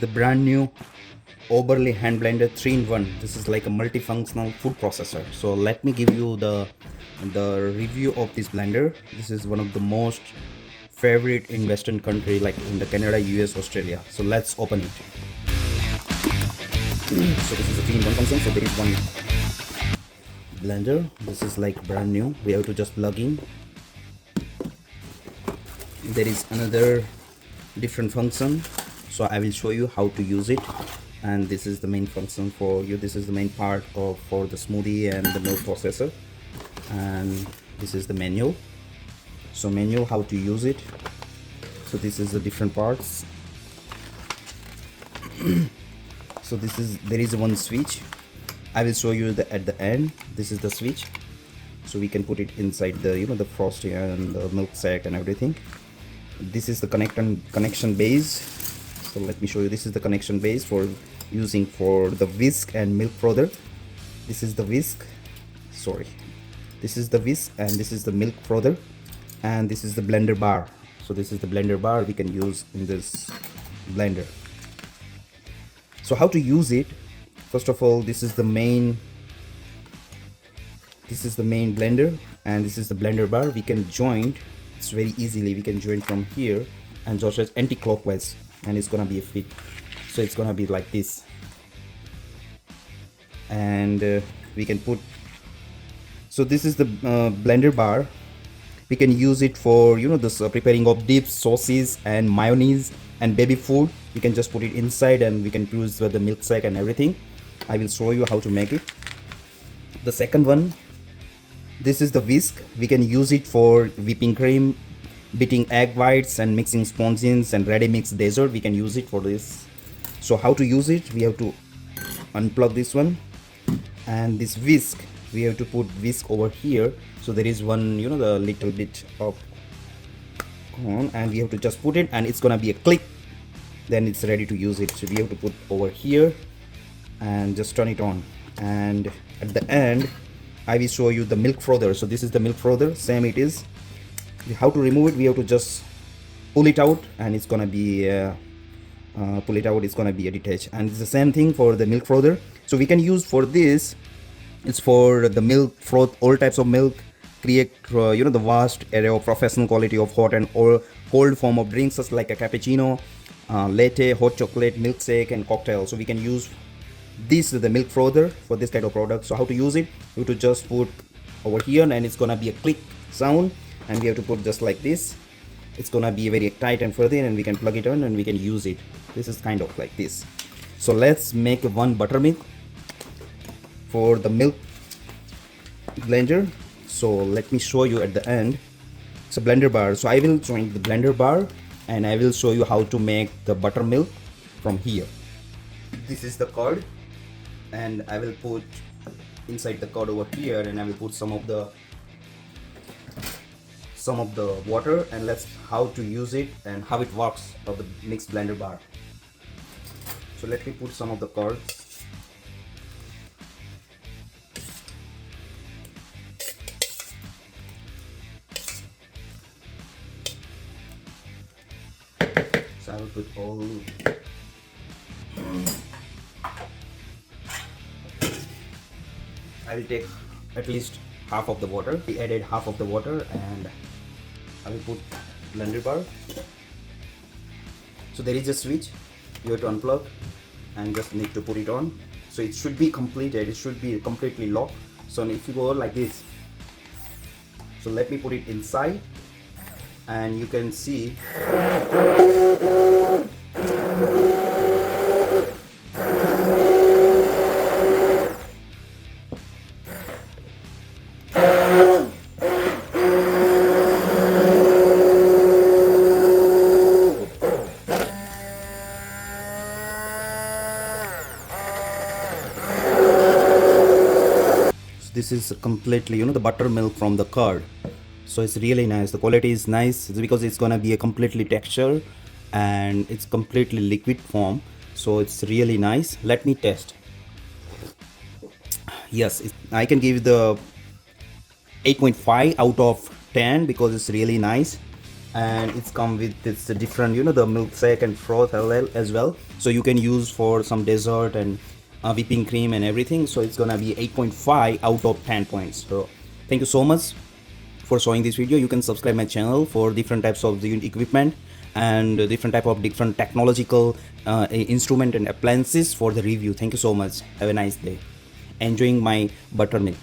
the brand new Oberly Hand Blender 3-in-1. This is like a multifunctional food processor. So let me give you the review of this blender. This is one of the most favorite in Western country like in the Canada, US, Australia. So let's open it. So this is a 3-in-1 function. So there is one blender. This is like brand new. We have to just plug in. There is another different function, so I will show you how to use it. And this is the main function for you. This is the main part of for the smoothie and the milk processor, and this is the manual. So manual how to use it. So this is the different parts. So this is, there is one switch. I will show you at the end. This is the switch, so we can put it inside the the frosting and the milk sack and everything. This is the connection base. So let me show you. This is the connection base for using for the whisk and milk frother. This is the whisk, sorry, this is the whisk and this is the milk frother, and this is the blender bar. So this is the blender bar we can use in this blender. So how to use it? First of all, this is the main blender, and this is the blender bar. We can join, it's very easily we can join from here and just as anti-clockwise, and it's gonna be a fit. So it's gonna be like this, and we can put, so this is the blender bar. We can use it for this preparing of dips, sauces and mayonnaise and baby food. We can just put it inside and we can use the milk sack and everything. I will show you how to make it. The second one, this is the whisk. We can use it for whipping cream, beating egg whites and mixing sponges and ready mix dessert. We can use it for this. So how to use it? We have to unplug this one, and this whisk we have to put whisk over here. So there is one the little bit of on, and we have to just put it and it's gonna be a click, then it's ready to use it. So we have to put over here and just turn it on, and at the end I will show you the milk frother. So this is the milk frother, same it is. How to remove it? We have to just pull it out and it's gonna be pull it out, it's gonna be a detach, and it's the same thing for the milk frother. So we can use for this, it's for the milk froth, all types of milk, create the vast array of professional quality of hot and or cold form of drinks such like a cappuccino, latte, hot chocolate, milkshake and cocktail. So we can use this, the milk frother, for this kind of product. So how to use it? You have to just put over here and it's gonna be a click sound, and we have to put just like this. It's gonna be very tight and further, and we can plug it on and we can use it. This is kind of like this. So let's make one buttermilk for the milk blender. So let me show you at the end. It's a blender bar. So I will join the blender bar and I will show you how to make the buttermilk from here. This is the curd, and I will put inside the curd over here, and I will put some of the water, and let's how to use it and how it works of the mixed blender bar. So let me put some of the curd. So I will put all. I will take at least half of the water. We added half of the water, and I will put blender bar. So there is a switch. You have to unplug and just need to put it on. So it should be completed. It should be completely locked. So if you go like this, so let me put it inside, and you can see. This is completely the buttermilk from the curd. So it's really nice. The quality is nice. It's because it's gonna be a completely texture and it's completely liquid form. So it's really nice. Let me test. Yes, I can give the 8.5 out of 10 because it's really nice. and it's come with this different, the milkshake and froth as well, so you can use for some dessert and whipping cream and everything. So it's gonna be 8.5 out of 10 points. So thank you so much for showing this video. You can subscribe my channel for different types of the equipment and different technological instrument and appliances for the review. Thank you so much. Have a nice day. Enjoying my buttermilk.